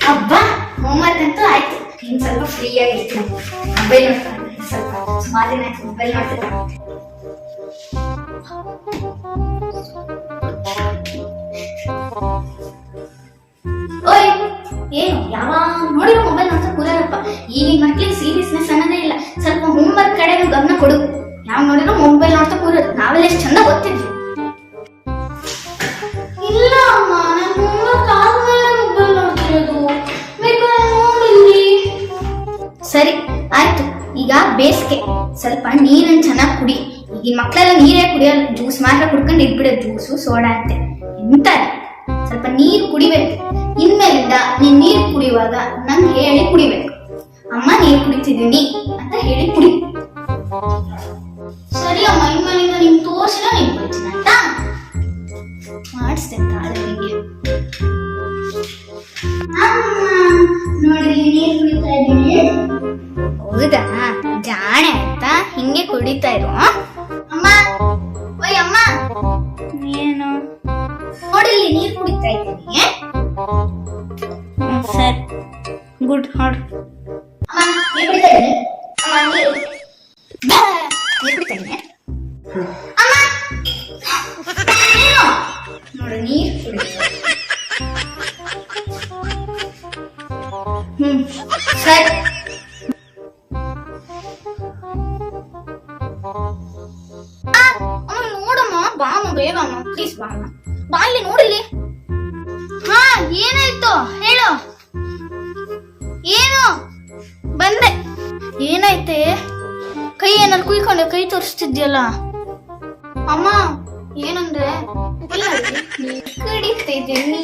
ಹಬ್ಬ ಹೋಮ್ವರ್ಕ್ ಅಂತೂ ಆಯ್ತು. ಇನ್ ಸ್ವಲ್ಪ ಫ್ರೀ ಆಗಿರ್ತೀನಿ. ಮೊಬೈಲ್ ನೋಡ್ಕೊಂಡು ಸ್ವಲ್ಪ ಸುಮಾರು ದಿನ ಆಯ್ತು ಮೊಬೈಲ್ ನೋಡ್ತಿದ್ದೆ. ಓಯ್ ಏನು ಯಾವಾಗ ನೋಡಿರೋ ಮೊಬೈಲ್ ನೋಡ್ತಾ ಕೂರಪ್ಪ. ಈಗಿನ ಮಕ್ಳಿಗೆ ಸೀರಿಯಸ್ನೆಸ್ ಅನ್ನೋದೇ ಇಲ್ಲ. ಸ್ವಲ್ಪ ಹೋಮ್ವರ್ಕ್ ಕಡೆಗೂ ಗಮನ ಕೊಡು. ಯಾವ ನೋಡಿರೋ ಮೊಬೈಲ್ ನೋಡ್ತಾ ಕೂರೋದು. ನಾವೆಲ್ಲ ಎಷ್ಟು ಚಂದ ಓದ್ತಿದ್ವಿ. ಇಲ್ಲ ಅಮ್ಮ, ನಾನು ಹೋಮ್ವರ್ಕ್ ಆದ್ಮೇಲೆ ಮೊಬೈಲ್ ನೋಡ್ತಿರೋದು. ನೋಡಿಲ್ಲಿ. ಸರಿ ಆಯ್ತು. ಈಗ ಬೇಸಿಗೆ, ಸ್ವಲ್ಪ ನೀರನ್ನು ಚೆನ್ನಾಗಿ ಕುಡಿ. ಈಗಿನ ಮಕ್ಕಳೆಲ್ಲ ನೀರೇ ಕುಡಿಯಲ್ಲ, ಜ್ಯೂಸ್ ಮಾತ್ರ ಕುಡ್ಕೊಂಡು ಇದ್ಬಿಡೋದು. ಜ್ಯೂಸು ಸೋಡಾ ಅಂತೆ ಎಂತ. ಸ್ವಲ್ಪ ನೀರು ಕುಡಿಬೇಕು. ಇನ್ಮೇಲಿಂದ ನೀನ್ ನೀರು ಕುಡಿಯುವಾಗ ನಂಗೆ ಹೇಳಿ ಕುಡಿಬೇಕು. ಅಮ್ಮ ನೀರು ಕುಡಿತಿದ್ದೀನಿ ಅಂತ ಹೇಳಿ ಕುಡಿ. ಸರಿ ಅಮ್ಮ, ಇನ್ಮೇಲಿಂದ ನಿಮ್ಗೆ ತೋರಿಸಿಲ್ಲ ನೀರು ಕುಡಿತೀನಿ ಅಂತ ಮಾಡಿಸ್ತೇನೆ ತಾಳೆ ನಿಂಗೆ. ನೋಡಿ ನೀರು ಕುಡಿತಾ ಇದ್ದೀನಿ. ಹೌದಾ, ಜಾಣೆ ಆಯ್ತಾ, ಹಿಂಗೆ ಕುಡಿತಾ ಇರು. ಅಮ್ಮ, ಓಯ್ ಅಮ್ಮ, ಏನು ನೋಡಿ ನೀರು ಕುಡಿತಾ ಇದ್ದೀನಿ. ಸರಿ, ಗುಡ್. ಹಾಡು ಅಮ್ಮ, ನೀರು ಕುಡಿತಾ ಇದ್ದೀನಿ. ಅಮ್ಮ, ನೀರು ಕುಡಿತಾ ಇದ್ದೀನಿ. ಅಮ್ಮ, ಏನು ನೋಡಿ ನೀರು ಕುಡಿತಾ. ಸರಿ. ನೋಡಮ್ಮ, ಬಾಮ ಬೇಗ ಪ್ಲೀಸ್ ಬಾಮ. ಬಾ ಇಲ್ಲಿ ನೋಡಿಲಿ. ಹಾ, ಏನಾಯ್ತು ಹೇಳು. ಏನು ಬಂದೆ? ಏನಾಯ್ತೆ? ಕೈ ಏನಾರು ಕುಯ್ಕೊಂಡೆ? ಕೈ ತೋರಿಸ್ತಿದ್ಯಲ್ಲ. ಅಮ್ಮ ಏನಂದ್ರೆ ಕಡಿತಿದ್ದೀನಿ.